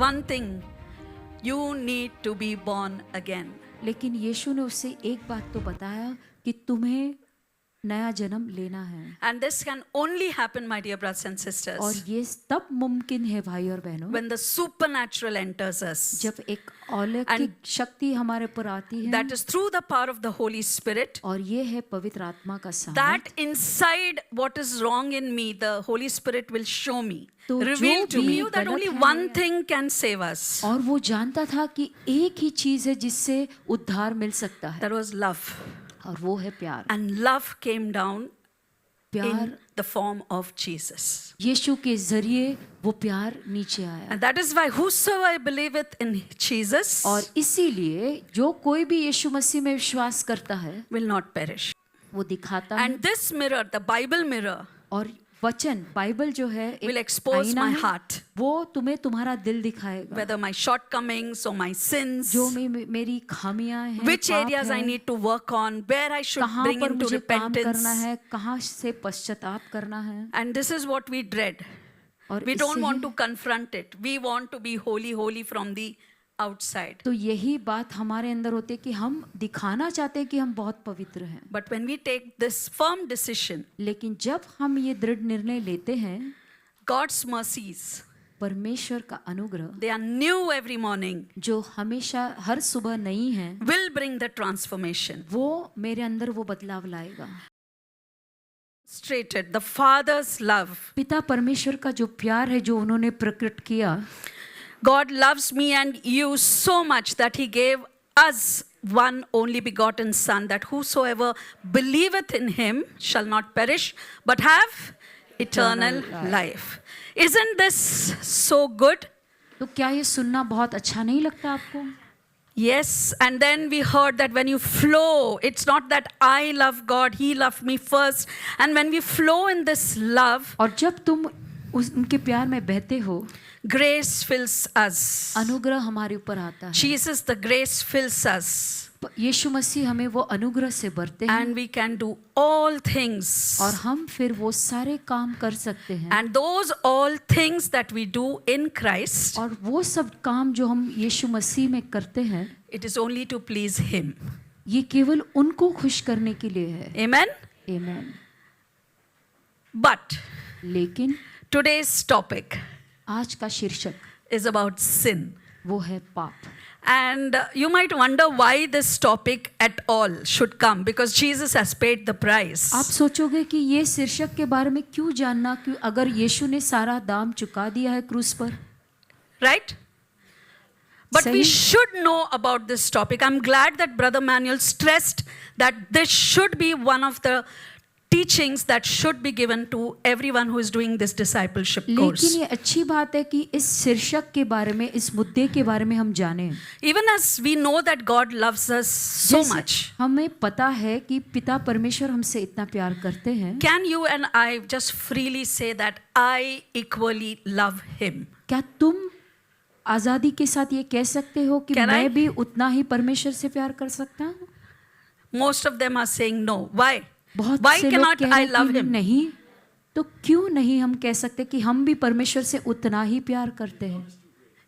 one thing, you need to be born again. लेकिन यीशु ने उससे एक बात तो बताया कि तुम्हें नया जन्म लेना है। And this can only happen, my dear brothers and और sisters, ये तब मुमकिन है भाई और बहनों, when the supernatural enters us. जब एक अलौकिक शक्ति हमारे पर आती है, That is through the power of the Holy Spirit. और ये है पवित्र आत्मा का सामर्थ। That inside what is wrong in me, the Holy Spirit will show me, तो reveal जो to भी me that गलत only है, one thing can save us. और वो जानता था कि एक ही चीज है जिससे उद्धार मिल सकता है, That was love. और वो है प्यार। And love came down प्यार in the form of Jesus. यीशु के जरिए वो प्यार नीचे आया, And that is why whosoever believeth in Jesus और इसीलिए जो कोई भी यीशु मसीह में विश्वास करता है will not perish. वो दिखाता है। And this mirror, the Bible mirror, और वचन बाइबल जो है will एक expose आईना my है, heart, वो तुम्हें तुम्हारा दिल दिखाएगा, whether my shortcomings or my sins, जो मेरी खामियां हैं, which पाप areas I है, need to work on, where I should कहाँ bring पर into मुझे काम repentance. करना है, कहाँ से पश्चाताप करना है। And this is what we dread. और We don't इससे want to confront it. We want to be holy, holy from the outside. तो यही बात हमारे अंदर होती है कि हम दिखाना चाहते हैं कि हम बहुत पवित्र हैं, But when we take this firm decision, लेकिन जब हम ये दृढ़ निर्णय लेते हैं, God's mercies, परमेश्वर का अनुग्रह they are new every morning, जो हमेशा हर सुबह नई है, will bring the transformation. वो मेरे अंदर वो बदलाव लाएगा। Straighted, the Father's love. पिता परमेश्वर का जो प्यार है जो उन्होंने प्रकट किया, God loves me and you so much that He gave us one only begotten Son, that whosoever believeth in Him shall not perish, but have eternal life. Isn't this so good? तो क्या ये सुनना बहुत अच्छा नहीं लगता आपको? Yes, and then we heard that when you flow, it's not that I love God, He loved me first. And when we flow in this love, और जब तुम उनके प्यार में बहते हो, grace fills us. अनुग्रह हमारे ऊपर आता है। Jesus, the grace fills us. यीशु मसीह हमें वो अनुग्रह से भरते हैं, And we can do all things. और हम फिर वो सारे काम कर सकते हैं। And those all things that we do in Christ, और वो सब काम जो हम यीशु मसीह में करते हैं, it is only to please Him. ये केवल उनको खुश करने के लिए है। Amen? आमीन। But लेकिन today's topic आज का शीर्षक is about sin. वो है पाप। And you might wonder why this topic at all should come, because Jesus has paid the price. आप सोचोगे कि ये शीर्षक के बारे में क्यों जानना, क्यों अगर यीशु ने सारा दाम चुका दिया है क्रूस पर, Right? But we सही। should know about this topic. I'm glad that Brother Manuel stressed that this should be one of the teachings that should be given to everyone who is doing this discipleship course. लेकिन ये अच्छी बात है कि इस शीर्षक के बारे में, इस मुद्दे के बारे में हम जानें। Even as we know that God loves us so जैसे much, हमें पता है कि पिता परमेश्वर हमसे इतना प्यार करते हैं, can you and I just freely say that I equally love Him? क्या तुम आजादी के साथ ये कह सकते हो कि Can I? मैं भी उतना ही परमेश्वर से प्यार कर सकता हूँ? Most of them are saying no. Why? बहुत Why से लोग cannot कह I रहे हैं love कि Him? नहीं, तो क्यों नहीं हम कह सकते कि हम भी परमेश्वर से उतना ही प्यार करते हैं?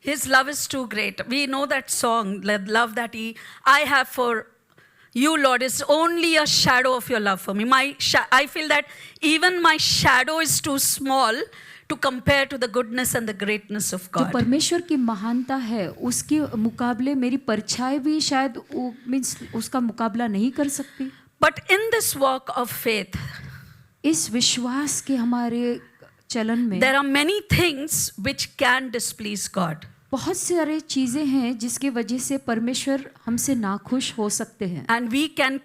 His love is too great. We know that song, the love that I have for you, Lord, is only a shadow of your love for me. I feel that even my shadow is too small to compare to the goodness and the greatness of जो God. परमेश्वर की महानता है उसके मुकाबले मेरी परछाई भी शायद मीन्स उसका मुकाबला नहीं कर सकती। But in this walk of faith, इस विश्वास के हमारे चलन में there are many things which can displease God. बहुत सारे चीजें हैं जिसके वजह से परमेश्वर हमसे नाखुश हो सकते हैं, And we can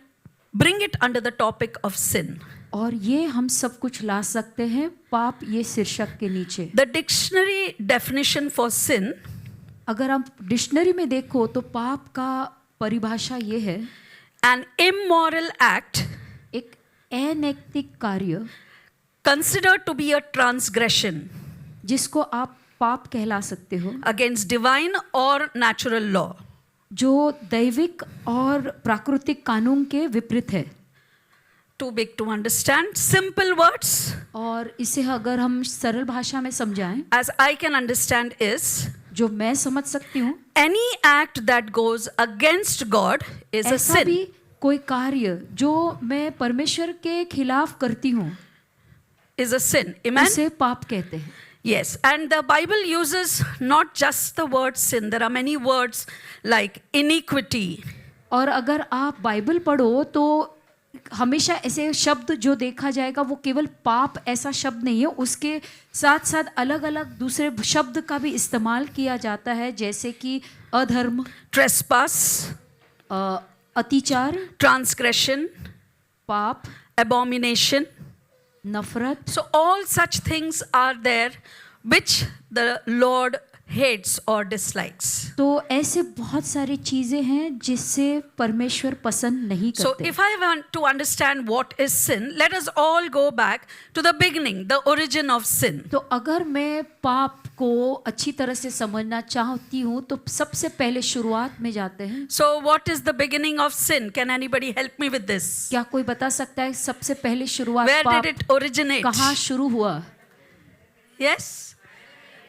bring it under the topic of sin. और ये हम सब कुछ ला सकते हैं पाप ये शीर्षक के नीचे। The dictionary definition for sin अगर आप डिक्शनरी में देखो तो पाप का परिभाषा ये है, an immoral act एक अनैतिक कार्य considered to be a transgression जिसको आप पाप कहला सकते हो, against divine or natural law. जो दैविक और प्राकृतिक कानून के विपरीत है। Too big to understand. Simple words, और इसे अगर हम सरल भाषा में समझाएं, as I can understand, is जो मैं समझ सकती हूँ, any act that goes against God is a ऐसा sin. भी कोई कार्य जो मैं परमेश्वर के खिलाफ करती हूँ Is a sin. Amen? उसे पाप कहते हैं. Yes, and the Bible uses not just the word sin. There are many words like iniquity. और अगर आप बाइबल पढ़ो तो हमेशा ऐसे शब्द जो देखा जाएगा वो केवल पाप ऐसा शब्द नहीं है, उसके साथ साथ अलग अलग दूसरे शब्द का भी इस्तेमाल किया जाता है, जैसे कि अधर्म, Trespass, अतिचार, transgression, पाप, abomination. नफरत. So all such things are there which the Lord hates or dislikes. तो ऐसे बहुत सारी चीजें हैं जिससे परमेश्वर पसंद नहीं So करते. if I want to understand what is sin, let us all go back to the beginning, the origin of sin. तो अगर मैं पाप को अच्छी तरह से समझना चाहती हूँ तो सबसे पहले शुरुआत में जाते हैं. So what is the beginning of sin? Can anybody help me with this? क्या कोई बता सकता है सबसे पहले शुरुआत Where पाप did it originate? कहाँ शुरू हुआ? Yes?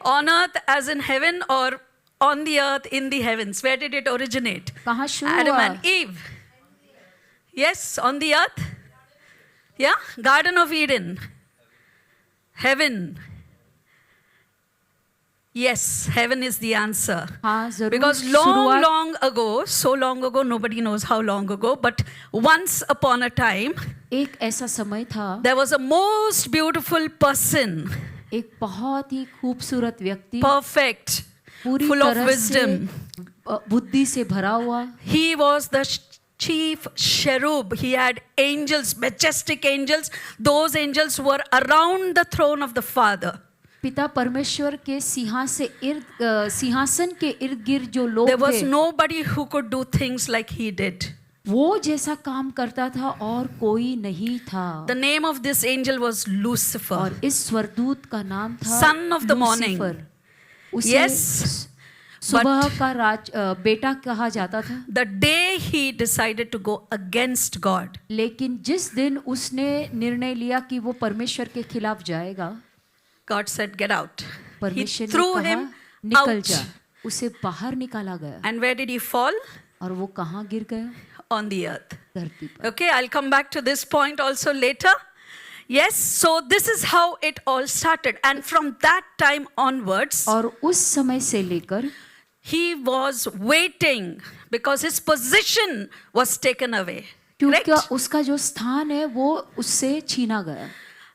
On earth as in heaven or on the earth in the heavens? Where did it originate? कहाँ शुरू Adam हुआ? and Eve. Yes, on the earth. Yeah, Garden of Eden. Heaven. Yes, heaven is the answer. हाँ जरूर. Because long, शुरुआत long ago, so long ago, nobody knows how long ago, but once upon a time, एक ऐसा समय था, there was a most beautiful person, एक बहुत ही खूबसूरत व्यक्ति, perfect, पूरी full of तरह wisdom. से बुद्धि से भरा हुआ. He was the chief cherub. He had angels, majestic angels. Those angels were around the throne of the Father. पिता परमेश्वर के सिंहासन के इर्द गिर्द जो लोग There was थे, nobody who could do things like he did. वो जैसा काम करता था और कोई नहीं था. The name of this angel was Lucifer. और इस स्वरदूत का नाम था Son of the morning. Lucifer. उसे Yes, सुबह का बेटा कहा जाता था. the day he decided to go against God, लेकिन जिस दिन उसने निर्णय लिया कि वो परमेश्वर के खिलाफ जाएगा, God said, "Get out." He परमेश्वर ने threw कहा him निकल out. जा. उसे बाहर निकाला गया. And where did he fall? और वो कहाँ गिर गया? On the earth. धरती पर. Okay, I'll come back to this point also later. Yes, so this is how it all started. And from that time onwards, और उस समय से लेकर he was waiting because his position was taken away. क्योंकि Correct? उसका जो स्थान है वो उससे छीना गया.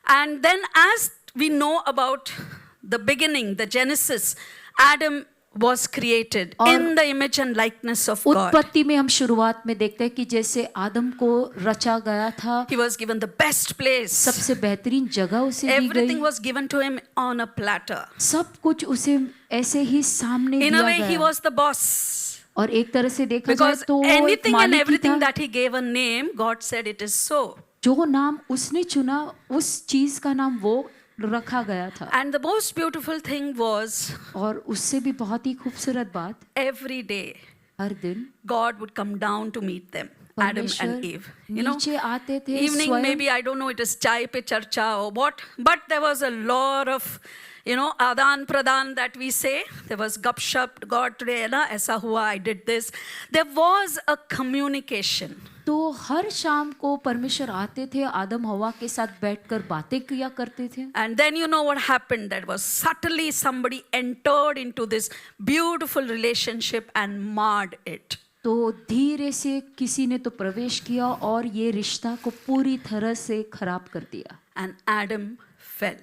And then, as we know about the beginning, the Genesis, Adam was created और in the image and likeness of God. उत्पत्ति में हम शुरुआत में देखते हैं कि जैसे आदम को रचा गया था, He was given the best place. सबसे बेहतरीन जगह उसे दी Everything गई. was given to him on a platter. सब कुछ उसे ऐसे ही सामने In a दिया way, he गया. was the boss. और एक तरह से देखा जाए Because तो वो एक anything and मालिक ही everything था. that he gave a name, God said it is so. जो नाम उसने चुना उस चीज का नाम वो रखा गया था. And the most beautiful thing was, और उससे भी बहुत ही खूबसूरत बात, every day हर दिन God would come down to meet them, Adam परमेश्वर and Eve. You know, नीचे आते थे evening स्वयं. maybe, I don't know, it is chai pe charcha or what, but there was a lot of, you know, adan pradan that we say. There was gup shup, God today na aisa hua, I did this. There was a communication. तो हर शाम को परमेश्वर आते थे, आदम हवा के साथ बैठकर बातें किया करते थे. And then you know what happened? That was subtly somebody entered into this beautiful relationship and marred it. तो धीरे से किसी ने तो प्रवेश किया और ये रिश्ता को पूरी तरह से खराब कर दिया. And Adam fell.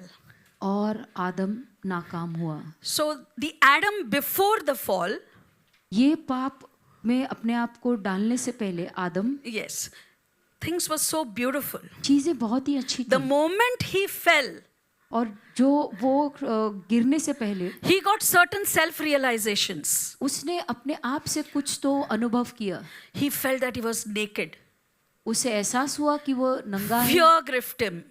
और आदम नाकाम हुआ. So the Adam before the fall, ये पाप में अपने आप को डालने से पहले आदम, yes, things were so beautiful. चीजें बहुत ही अच्छी The थी. moment he fell, और जो वो गिरने से पहले he got certain self-realizations. उसने अपने आप से कुछ तो अनुभव किया. He felt that he was naked. उसे एहसास हुआ कि वो नंगा है. Fear gripped him.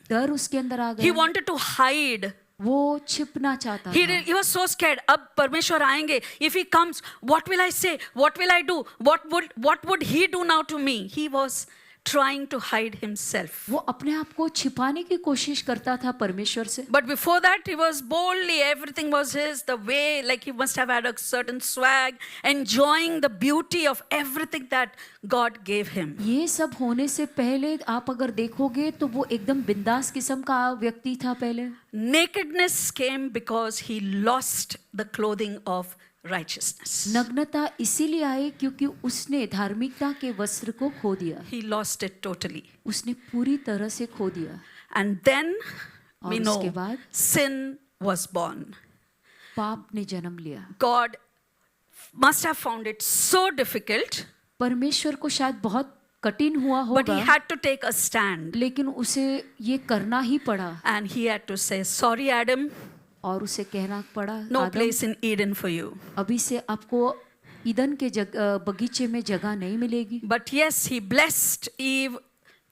डर उसके अंदर आ He गया. wanted to hide. वो छिपना चाहता था. He was so scared. अब परमेश्वर आएंगे. If he comes, what will I say? What will I do? What would he do now to me? He was trying to hide himself. वो अपने आप को छिपाने की कोशिश करता था परमेश्वर से। But before that, he was boldly, everything was his, the way, like he must have had a certain swag, enjoying the beauty of everything that God gave him. ये सब होने से पहले आप अगर देखोगे तो वो एकदम बिंदास किस्म का व्यक्ति था पहले। Nakedness came because he lost the clothing of righteousness. नग्नता इसीलिए आई क्योंकि उसने धार्मिकता के वस्त्र को खो दिया। He lost it totally. उसने पूरी तरह से खो दिया। And then और we उसके know बाद sin was born. पाप ने जन्म लिया। God must have found it so difficult, परमेश्वर को शायद बहुत कठिन हुआ but he होगा, had to take a stand. लेकिन उसे ये करना ही पड़ा And he had to say, sorry, Adam, और उसे कहना पड़ा, no Adam, place in Eden for you. अभी से आपको ईदन के बगीचे में जगह नहीं मिलेगी। But yes, he blessed Eve,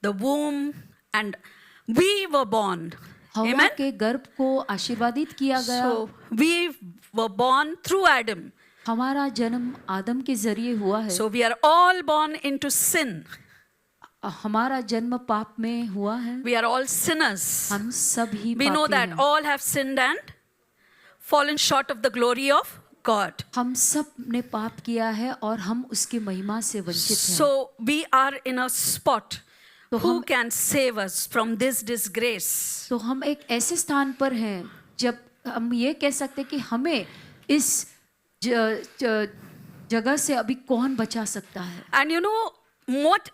the womb, and we were born. हवा Amen? के गर्भ को आशीर्वादित किया गया। So we were born through Adam. हमारा जन्म आदम के जरिए हुआ है। So we are all born into sin. हमारा जन्म पाप में हुआ है। We are all sinners. हम सब ही We know पापी that हैं। all have sinned and fallen short of the glory of God. हम सब ने पाप किया है और हम उसकी महिमा से वंचित हैं। So we are in a spot. तो Who हम can save us from this disgrace? तो हम एक ऐसे स्थान पर हैं जब हम ये कह सकते हैं कि हमें इस जगह से अभी कौन बचा सकता है। And you know,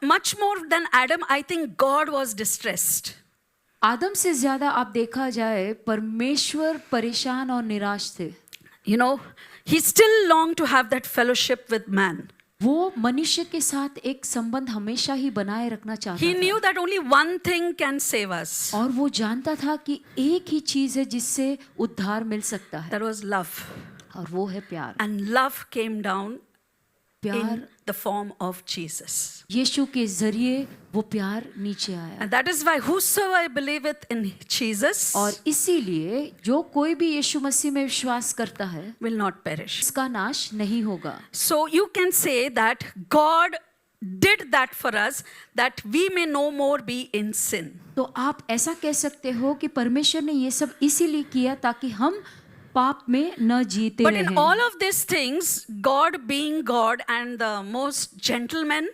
much more than Adam, I think God was distressed. आदम से ज्यादा आप देखा जाए परमेश्वर परेशान और निराश थे। You know, he still longed to have that fellowship with man. वो मनुष्य के साथ एक संबंध हमेशा ही बनाए रखना चाहता He था। knew that only one thing can save us. और वो जानता था कि एक ही चीज है जिससे उद्धार मिल सकता है, That was love. और वो है प्यार। And love came down प्यार in the form of Jesus. यीशु के जरिए वो प्यार नीचे आया। And that is why whosoever believeth in Jesus और इसीलिए जो कोई भी यीशु मसीह में विश्वास करता है will not perish. इसका नाश नहीं होगा। So you can say that God did that for us that we may no more be in sin. तो आप ऐसा कह सकते हो कि परमेश्वर ने ये सब इसीलिए किया ताकि हम पाप में न जीते But in रहें। all of these things, God being God and the most gentleman,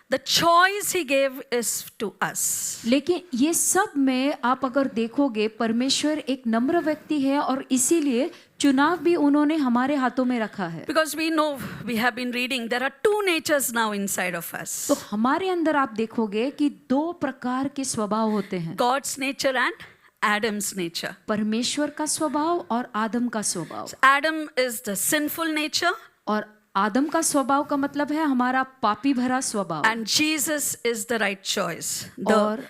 the choice he gave is to us. लेकिन ये सब में आप अगर देखोगे परमेश्वर एक नम्र व्यक्ति है और इसीलिए चुनाव भी उन्होंने हमारे हाथों में रखा है। Because we know, we have been reading, there are two natures now inside of us. तो हमारे अंदर आप देखोगे कि दो प्रकार के स्वभाव होते हैं, God's nature and Adam's nature. परमेश्वर का स्वभाव और आदम का स्वभाव। Adam is the sinful nature और आदम का स्वभाव का मतलब है हमारा पापी भरा स्वभाव। and Jesus is the right choice. और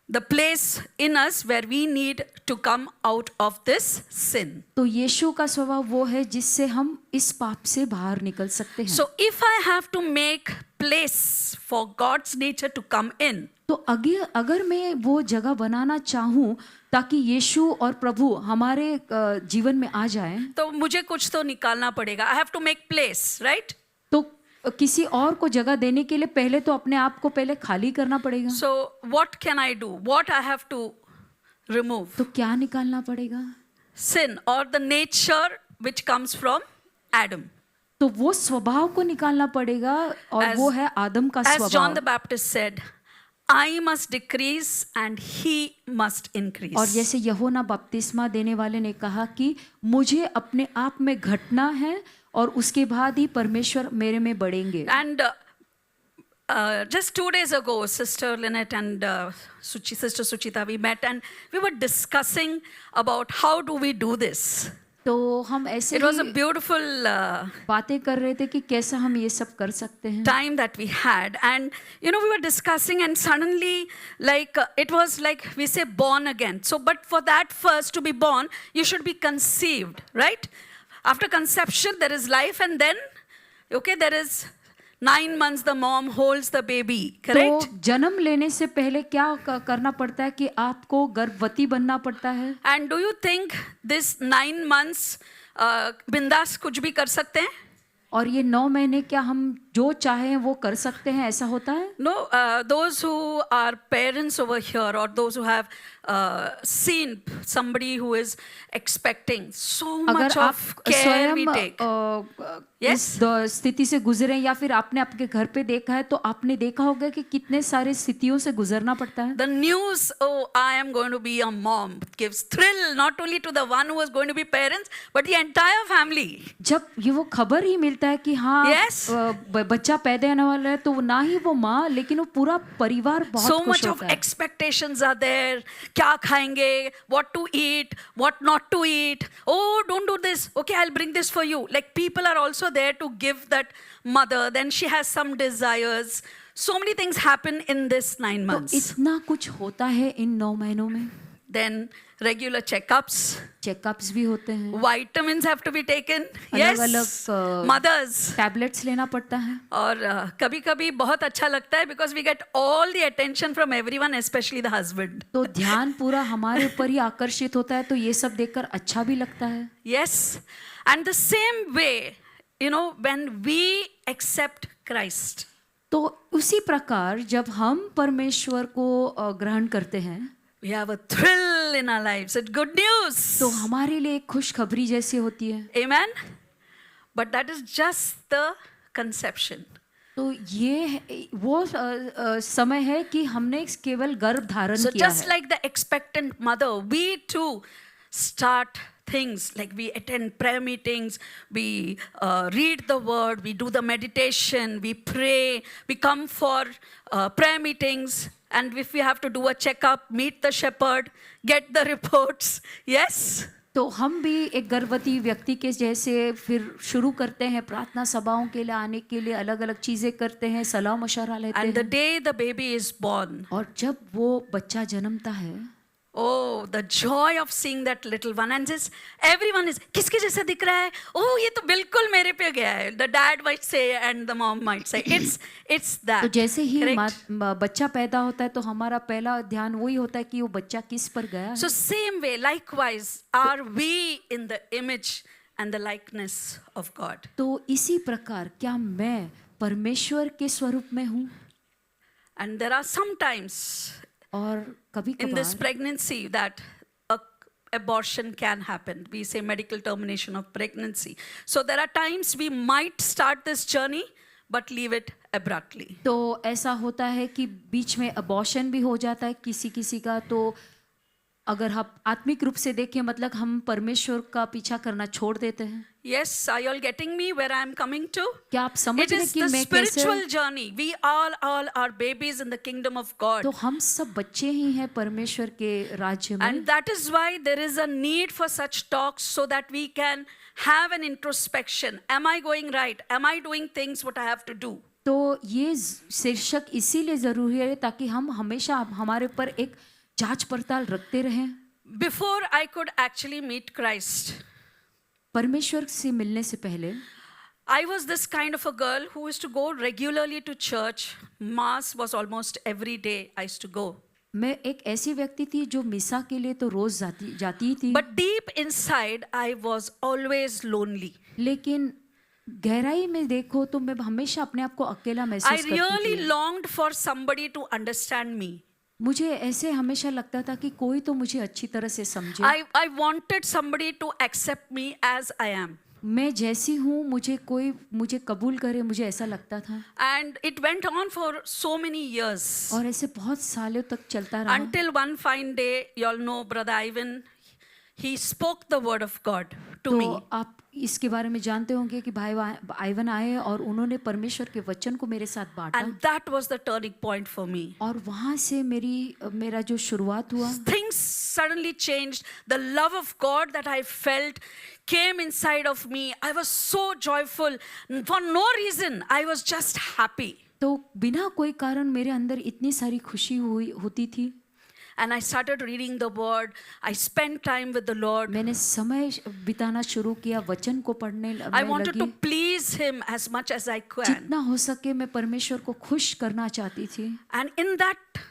The place in us where we need to come out of this sin. तो यीशु का स्वभाव वो है जिससे हम इस पाप से बाहर निकल सकते हैं। So if I have to make place for God's nature to come in, तो अगर मैं वो जगह बनाना चाहूँ ताकि यीशु और प्रभु हमारे जीवन में आ जाए, तो मुझे कुछ तो निकालना पड़ेगा. I have to make place, right? तो किसी और को जगह देने के लिए पहले तो अपने आप को पहले खाली करना पड़ेगा। So what can I do? What I have to remove? तो क्या निकालना पड़ेगा? Sin or the nature which comes from Adam. तो वो स्वभाव को निकालना पड़ेगा और वो है आदम का As John स्वभाव। the Baptist said, I must decrease and he must increase. और जैसे यूहन्ना बपतिस्मा देने वाले ने कहा कि मुझे अपने आप में घटना है और उसके बाद ही परमेश्वर मेरे में बढ़ेंगे। And just 2 days ago, Sister Lynette and Sister Suchita, we met and we were discussing about how do we do this. तो हम ऐसे It was a he beautiful बातें कर रहे थे कि कैसा हम ये सब कर सकते हैं। time that we had, and you know, we were discussing and suddenly like it was like we say born again. So but for that first to be born, you should be conceived, right? After conception there is life, and then okay, there is 9 months the mom holds the baby, correct? तो जन्म लेने से पहले क्या करना पड़ता है कि आपको गर्भवती बनना पड़ता है। And do you think this 9 months बिंदास कुछ भी कर सकते हैं? और ये 9 महीने क्या हम जो चाहे वो कर सकते हैं, ऐसा होता है? No, those who are parents over here, or those who have seen somebody who is expecting, so अगर much आप of care we take. Yes. इस स्थिति से गुजरे या फिर आपने आपके घर पे देखा है, तो आपने देखा होगा कि कितने सारे स्थितियों से गुजरना पड़ता है. The news, oh, I am going to be a mom, gives thrill not only to the one who is going to be parents, but the entire family. जब ये वो खबर ही मिलता है कि हाँ Yes. बच्चा पैदा होने वाला है, तो ना ही वो माँ लेकिन वो पूरा परिवार बहुत So खुश much of होता है. expectations are there. क्या खाएंगे? What to eat? What not to eat? Oh, don't do this. Okay, I'll bring this for you. Like people are also there to give that mother. Then she has some desires. So many things happen in this 9 तो months. इतना कुछ होता है इन 9 महीनों में. Then regular checkups. Checkups भी होते हैं, Vitamins have to be taken. Yes. अलग-अलग, Mothers. टैबलेट्स लेना पड़ता है. और कभी कभी बहुत अच्छा लगता है because we get all the attention from everyone, especially the husband. तो ध्यान पूरा हमारे ऊपर ही आकर्षित होता है, तो ये सब देखकर अच्छा भी लगता है. Yes. And the same way, you know, when we accept Christ, तो उसी प्रकार जब हम परमेश्वर को ग्रहण करते हैं, we have a thrill in our lives. It's good news. तो हमारे लिए एक खुशखबरी जैसी होती है. Amen. But that is just the conception. तो ये वो समय है कि हमने केवल गर्भ धारण So किया just है. like the expectant mother, we too start things like we attend prayer meetings, we read the word, we do the meditation, we pray, we come for prayer meetings, and if we have to do a checkup, meet the shepherd, get the reports. Yes. तो हम भी एक गर्भवती व्यक्ति के जैसे फिर शुरू करते हैं प्रार्थना सभाओं के लिए आने के लिए, अलग अलग चीजें करते हैं, सलाह मशवरा लेते And the हैं. day the baby is born, और जब वो बच्चा जन्मता है, oh, the joy of seeing that little one, and just everyone is, किसके जैसा दिख रहा है? Oh, ये तो बिल्कुल मेरे पे गया है. The dad might say and the mom might say. It's that. तो जैसे ही Correct? बच्चा पैदा होता है, तो हमारा पहला ध्यान वही होता है कि वो बच्चा किस पर गया है. So same way, likewise, are we in the image and the likeness of God? तो इसी प्रकार क्या मैं परमेश्वर के स्वरूप में हूँ? And there are sometimes और कभी in this कभार pregnancy that a abortion can happen. We say medical termination of pregnancy. So there are times we might start this journey but leave it abruptly. तो ऐसा होता है कि बीच में abortion भी हो जाता है किसी किसी का. तो अगर हम आत्मिक रूप से देखें, मतलब हम परमेश्वर का पीछा करना छोड़ देते हैं. Yes, are you all getting me where I am coming to? क्या आप समझ It रहे हैं is कि the मैं कैसे? spiritual journey. We all are babies in the kingdom of God. तो हम सब बच्चे ही हैं परमेश्वर के राज्य में. And that is why there is a need for such talks so that we can have an introspection. Am I going right? Am I doing things what I have to do? तो ये शीर्षक इसीलिए जरूरी है ताकि हम हमेशा हमारे ऊपर एक जांच पड़ताल रखते रहें. Before I could actually meet Christ, परमेश्वर से मिलने से पहले I was this kind of a girl who used to go regularly to church. Mass was almost every day I used to go. मैं एक ऐसी व्यक्ति थी जो मिसा के लिए तो रोज जाती ही थी. But deep inside, I was always lonely. लेकिन गहराई में देखो तो मैं हमेशा अपने आप को अकेला I महसूस करती really थी. longed for somebody to understand me. मुझे ऐसे हमेशा लगता था कि कोई तो मुझे अच्छी तरह से समझे. I wanted somebody to accept me as I am. मैं जैसी हूँ मुझे कबूल करे, मुझे ऐसा लगता था. And it went on for so many years. और ऐसे बहुत सालों तक चलता रहा. Until one fine day, you all know Brother Ivan, he spoke the word of God to तो me. आप इसके बारे में जानते होंगे कि भाई आइवन आए और उन्होंने परमेश्वर के वचन को मेरे साथ बांटा. And that was the turning point for me. और वहाँ से मेरा जो शुरुआत हुआ, Things suddenly changed. The love of God that I felt came inside of me. I was so joyful. For no reason, I was just happy. तो बिना कोई कारण मेरे अंदर इतनी सारी खुशी होती थी. And I started reading the word. I spent time with the Lord. मैंने समय बिताना शुरू किया, वचन को पढ़ने I wanted to लगी. please Him as much as I could. जितना हो सके मैं परमेश्वर को खुश करना चाहती थी. And in that,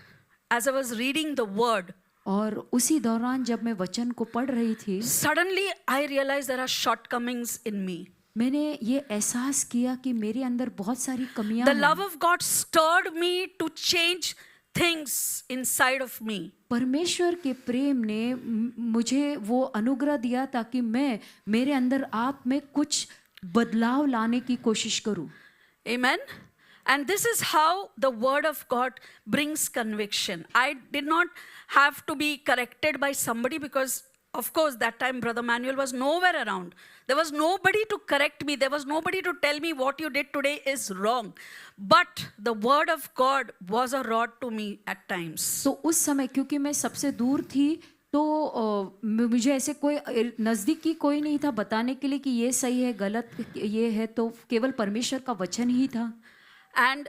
as I was reading the word, और उसी दौरान जब मैं वचन को पढ़ रही थी, suddenly I realized there are shortcomings in me. मैंने ये एहसास किया कि मेरे अंदर बहुत सारी कमियां The हैं। love of God stirred me to change things inside of me. परमेश्वर के प्रेम ने मुझे वो अनुग्रह दिया ताकि मैं मेरे अंदर आप में कुछ बदलाव लाने की कोशिश करूं। Amen. And this is how the word of God brings conviction. I did not have to be corrected by somebody because, of course, that time Brother Manuel was nowhere around. There was nobody to correct me. There was nobody to tell me what you did today is wrong. But the word of God was a rod to me at times. तो उस समय क्योंकि मैं सबसे दूर थी तो मुझे ऐसे कोई नज़दीकी कोई नहीं था बताने के लिए कि ये सही है गलत ये है, तो केवल परमेश्वर का वचन ही था। And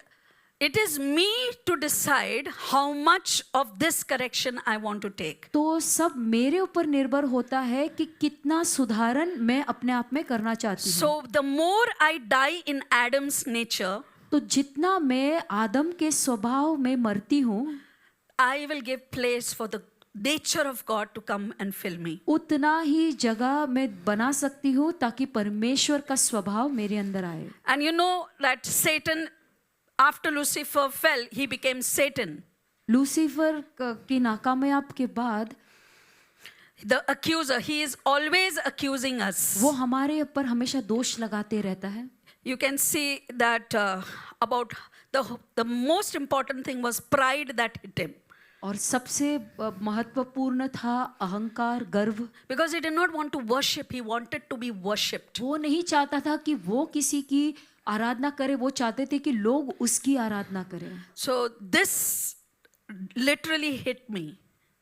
it is me to decide how much of this correction I want to take. तो सब मेरे ऊपर निर्भर होता है कि कितना सुधारण मैं अपने आप में करना चाहती हूँ। So the more I die in Adam's nature, तो जितना मैं आदम के स्वभाव में मरती हूँ I will give place for the nature of God to come and fill me. उतना ही जगह मैं बना सकती हूँ ताकि परमेश्वर का स्वभाव मेरे अंदर आए। And you know that Satan, after Lucifer fell, he became Satan. Lucifer की नाकामयाब के बाद The accuser, he is always accusing us. वो हमारे ऊपर हमेशा दोष लगाते रहता है। You can see that about the most important thing was pride that hit him. और सबसे महत्वपूर्ण था अहंकार, गर्व। Because he did not want to worship, he wanted to be worshipped. वो नहीं चाहता था कि वो किसी की आराधना करे, वो चाहते थे कि लोग उसकी आराधना करें। So this literally hit me.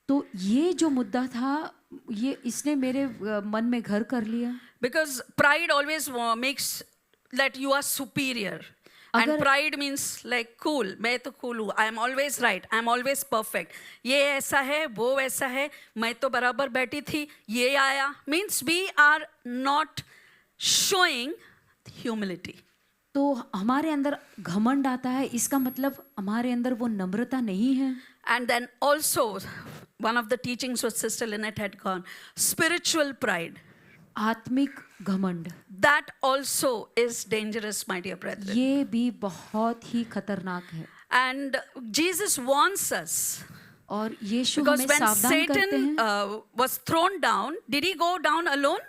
तो ये जो मुद्दा था ये इसने मेरे मन में घर कर लिया। Because pride always makes that you are superior. And pride means like cool. मैं तो cool हूँ. I am always right. I am always perfect. ये ऐसा है, वो वैसा है. मैं तो बराबर बैठी थी. ये आया. Means we are not showing humility. तो हमारे अंदर घमंड आता है, इसका मतलब हमारे अंदर वो नम्रता नहीं है। And then also, one of the teachings was Sister Lynette had gone, spiritual pride. आत्मिक घमंड, That also is dangerous, my dear brethren. ये भी बहुत ही खतरनाक है। And Jesus warns us. और यीशु Because हमें when सावधान करते Satan हैं। was thrown down, did he go down alone?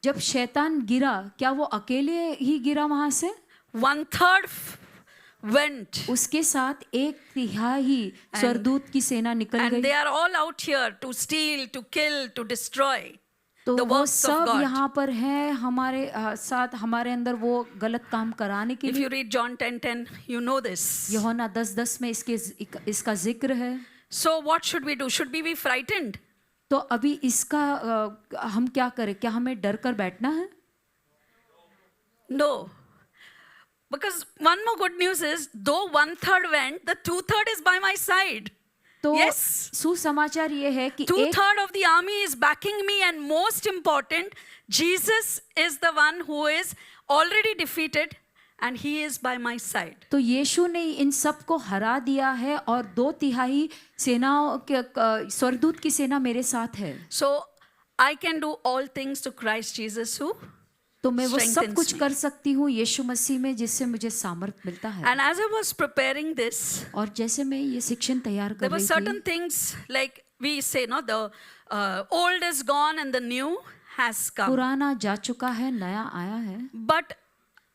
जब शैतान गिरा, क्या वो अकेले ही गिरा वहां से? 1/3 went. उसके साथ 1/3 स्वर्गदूत की सेना निकल And गई। they are all out here to steal, to kill, to destroy तो the वो works of सब God. यहाँ पर हैं हमारे साथ, हमारे अंदर वो गलत काम कराने के If लिए। you read John 10:10, you know this. यूहन्ना 10:10 में इसका जिक्र है। So what should we do? Should we be frightened? तो अभी इसका हम क्या करें? क्या हमें डर कर बैठना है? No. Because one more good news is, though 1/3 went, the 2/3 is by my side. तो Yes. सुसमाचार ये है कि 2/3 of the army is backing me, and most important, Jesus is the one who is already defeated, and he is by my side. तो यीशु ने इन सब को हरा दिया है और 2/3 सेनाओं के स्वर्गदूत की सेना मेरे साथ है। So I can do all things to Christ Jesus who तो मैं वो सब strengthens कुछ me. कर सकती हूँ यीशु मसीह में, जिससे मुझे सामर्थ मिलता है। And as I was preparing this, और जैसे मैं ये शिक्षण तैयार there कर were रही certain थी, things like we say, no, the old is gone and the new has come. पुराना जा चुका है, नया आया है। But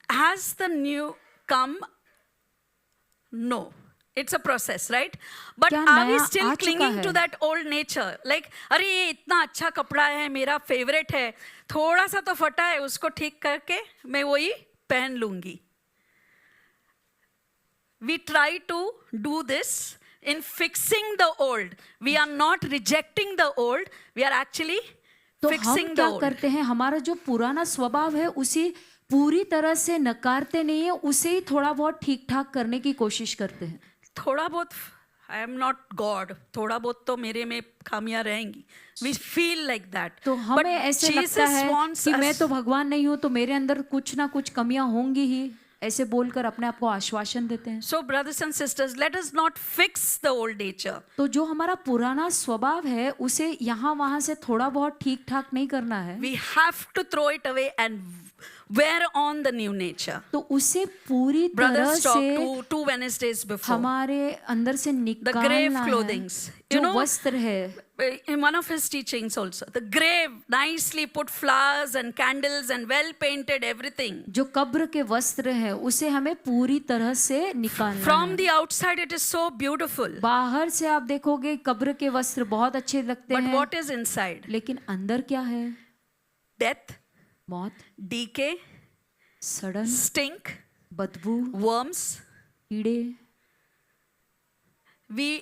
has the new come? No. It's a process, right? But क्या are we नया still आ चुका clinging है? to that old nature? Like, अरे ये इतना अच्छा कपड़ा है, मेरा फेवरेट है, थोड़ा सा तो फटा है, उसको ठीक करके मैं वही पहन लूंगी. We try to do this in fixing the old. We are not rejecting the old. We are actually तो fixing हम the क्या old. करते हैं? हमारा जो पुराना स्वभाव है उसे पूरी तरह से नकारते नहीं है, उसे ही थोड़ा बहुत ठीक ठाक करने की कोशिश करते हैं। थोड़ा बहुत, आई एम नॉट गॉड, थोड़ा बहुत तो मेरे में खामियां रहेंगी. We feel like that. तो हमें ऐसे लगता है कि मैं तो भगवान नहीं हूँ, तो मेरे अंदर कुछ ना कुछ कमियां होंगी ही. ऐसे बोलकर अपने आप को आश्वासन देते हैं। So, brothers and sisters, let us not fix the old nature. तो जो हमारा पुराना स्वभाव है उसे यहाँ वहाँ से थोड़ा बहुत ठीक ठाक नहीं करना है, We have to throw it away and wear on the new nature. तो उसे पूरी तरह Brothers talked से two Wednesdays before. हमारे अंदर से The grave निकालना है। clothings. You जो know, वस्त्र है, in one of his teachings also, the grave nicely put flowers and candles and well painted everything. जो कब्र के वस्त्र है उसे हमें पूरी तरह से निकालना From है। the outside, it is so beautiful. बाहर से आप देखोगे कब्र के वस्त्र बहुत अच्छे लगते But हैं, what is inside? लेकिन अंदर क्या है? Death, मौत, decay, सड़न, stink, बदबू, worms. कीड़े। We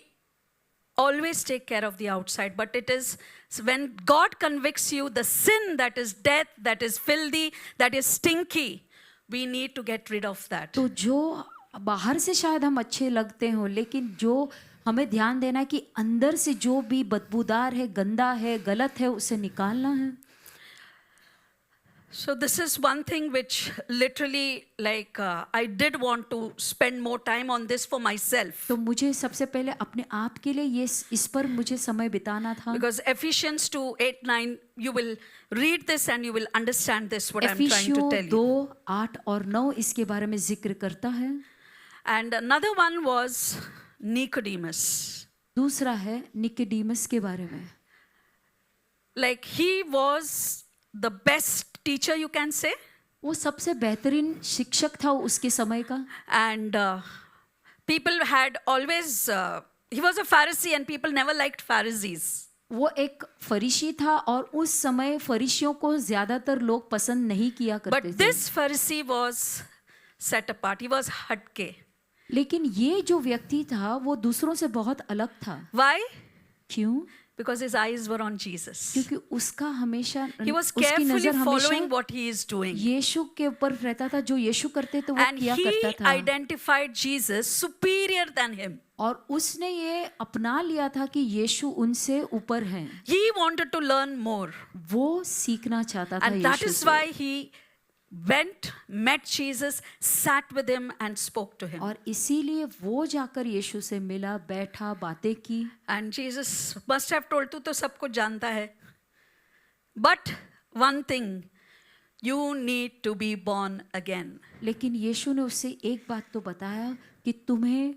always take care of the outside, but it is when God convicts you, the sin that is death, that is filthy, that is stinky, we need to get rid of that. तो जो बाहर से शायद हम अच्छे लगते हो, लेकिन जो हमें ध्यान देना है कि अंदर से जो भी बदबूदार है, गंदा है, गलत है, उसे निकालना है। So this is one thing which literally, like, I did want to spend more time on this for myself. तो मुझे सबसे पहले अपने आप के लिए ये इस पर मुझे समय बिताना था। Because Ephesians 2:8-9, you will read this and you will understand this, what I'm trying to एफिसियों tell you. 2:8 और 9 इसके बारे में जिक्र करता है। And another one was Nicodemus. दूसरा है निकोडीमस के बारे में। Like, he was the best teacher, you can say. वो सबसे बेहतरीन शिक्षक था उसके समय का। And people had always, he was a Pharisee and people never liked Pharisees. वो एक फरीसी था और उस समय फरीसियों को ज्यादातर लोग पसंद नहीं किया करते But थे। this Pharisee was set apart. He was hatke. लेकिन ये जो व्यक्ति था वो दूसरों से बहुत अलग था। Why? क्यों? Because his eyes were on Jesus. क्योंकि उसका हमेशा He was उसकी carefully नजर following हमेशा what he is doing. यीशु के ऊपर रहता था। जो यीशु करते तो वो And किया he करता था। identified Jesus superior than him. और उसने ये अपना लिया था कि यीशु उनसे ऊपर हैं। He wanted to learn more. वो सीखना चाहता था And that यीशु is से। why he went, met Jesus, sat with him and spoke to him. और इसीलिए वो जाकर यीशु से मिला, बैठा, बातें की। And Jesus must have told, तू तो सब कुछ जानता है. But one thing, you need to be born again. लेकिन यीशु ने उससे एक बात तो बताया कि तुम्हें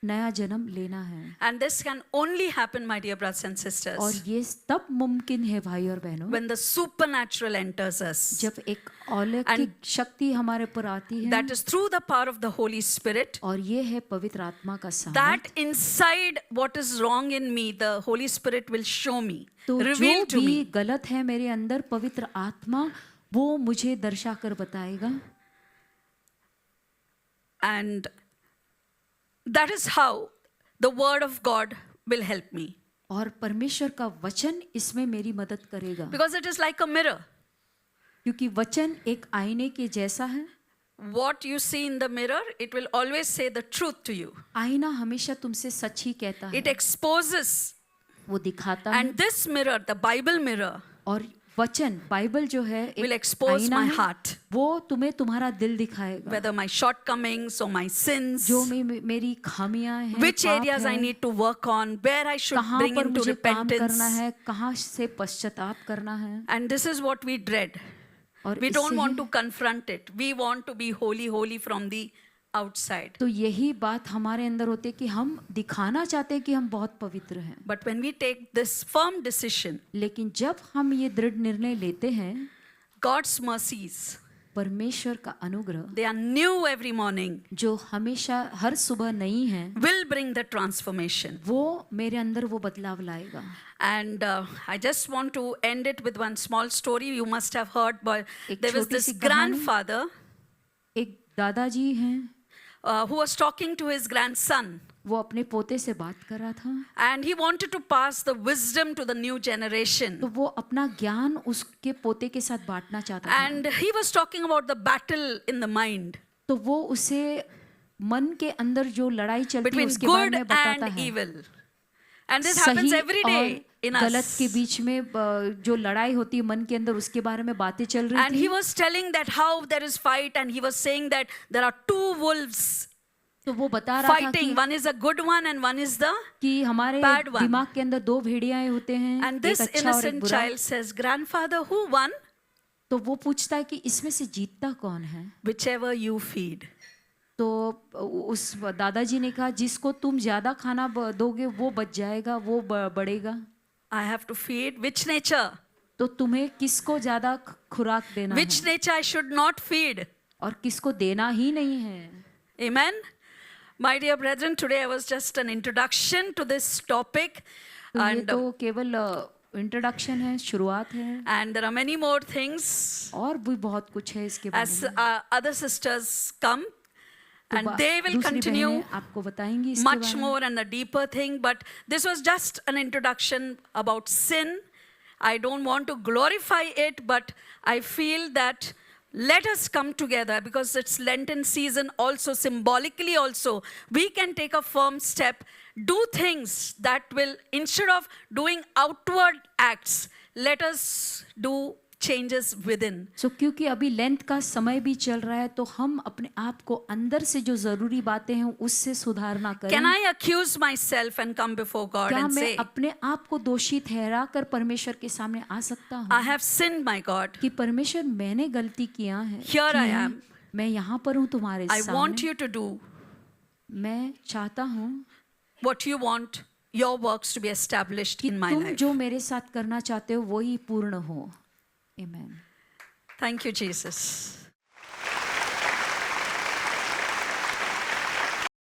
नया जन्म लेना है। And this can only happen, my dear brothers and और sisters, ये तब मुमकिन है भाई और बहनों, when the supernatural enters us. जब एक अलौकिक शक्ति हमारे ऊपर आती है। That is through the power of the Holy Spirit. और ये है पवित्र आत्मा का सामर्थ। That inside what is wrong in me, the Holy Spirit will show me, तो reveal जो to भी me. गलत है मेरे अंदर, पवित्र आत्मा वो मुझे दर्शा कर बताएगा। And that is how the word of God will help me. और परमेश्वर का वचन इसमें मेरी मदद करेगा। Because it is like a mirror. क्योंकि वचन एक आईने के जैसा है। What you see in the mirror, it will always say the truth to you. आईना हमेशा तुमसे सच ही कहता है। It exposes. वो दिखाता है। And this mirror, the Bible mirror, और वचन बाइबल जो है will एक expose आईना my है। heart. वो तुम्हें तुम्हारा दिल दिखाएगा। Whether my shortcomings or my sins, जो मेरी खामियां हैं, which पाप areas I है, need to work on, where I should कहाँ bring पर into मुझे काम करना repentance. है, कहाँ से पश्चाताप करना है। And this is what we dread. और We don't इससे want he- to confront it. We want to be holy, holy from the outside. तो यही बात हमारे अंदर होती है कि हम दिखाना चाहते हैं कि हम बहुत पवित्र हैं। But when we take this firm decision, लेकिन जब हम ये दृढ़ निर्णय लेते हैं, God's mercies, परमेश्वर का अनुग्रह they are new every morning, जो हमेशा हर सुबह नई है, will bring the transformation. वो मेरे अंदर वो बदलाव लाएगा। And I just want to end it with one small story. You must have heard, but एक there was छोटी this सी कहानी। grandfather एक दादाजी हैं, who was talking to his grandson. वो अपने पोते से बात कर रहा था। And he wanted to pass the wisdom to the new generation. तो वो अपना ज्ञान उसके पोते के साथ बांटना चाहता था। And he was talking about the battle in the mind तो वो उसे मन के अंदर जो लड़ाई चलती है between उसके बारे good में बताता and है। evil. And this happens सही every day in और गलत us. के बीच में जो लड़ाई होती है मन के अंदर, उसके बारे में बातें चल रही And थी। he was telling that how there is fight, and he was saying that there are two wolves तो वो बता रहा था fighting. One is a good one and one is the कि हमारे bad one. दिमाग के अंदर दो भेड़ियाएं होते हैं, And एक this अच्छा और एक innocent बुरा। child says, "Grandfather, who won? तो वो पूछता है कि इसमें से जीतता कौन है? Whichever you feed." तो उस दादाजी ने कहा जिसको तुम ज्यादा खाना दोगे वो बच जाएगा, वो बढ़ेगा। I have to feed which nature? तो तुम्हें किसको ज्यादा खुराक देना Which है nature I should not feed? और किसको देना ही नहीं है। Amen. My dear brethren, today I was just an introduction to this topic, तो ये and तो केवल इंट्रोडक्शन है, शुरुआत है, and there are many more things और भी बहुत कुछ है इसके बारे as में। other sisters come, तो and they will दूसरी continue बहनें आपको बताएंगी इसके much बारे में। more and a deeper thing, but this was just an introduction about sin. I don't want to glorify it, but I feel that let us come together, because it's Lenten season also, symbolically also, we can take a firm step, do things that will, instead of doing outward acts, let us do changes within. सो क्योंकि अभी length का समय भी चल रहा है, तो हम अपने आप को अंदर से जो जरूरी बातें हैं उससे सुधारना करें। Can I accuse myself and come before God क्या and मैं say, अपने आप को दोषी ठहरा कर परमेश्वर के सामने आ सकता हूँ I have sinned, my God. कि परमेश्वर मैंने गलती किया है, Here I की है, am. मैं यहाँ पर हूँ तुम्हारे I want सामने, you to do मैं चाहता हूँ what you want your works to be established कि in my तुम life. जो मेरे साथ करना चाहते हो वही पूर्ण हो। आमीन। Thank you, Jesus.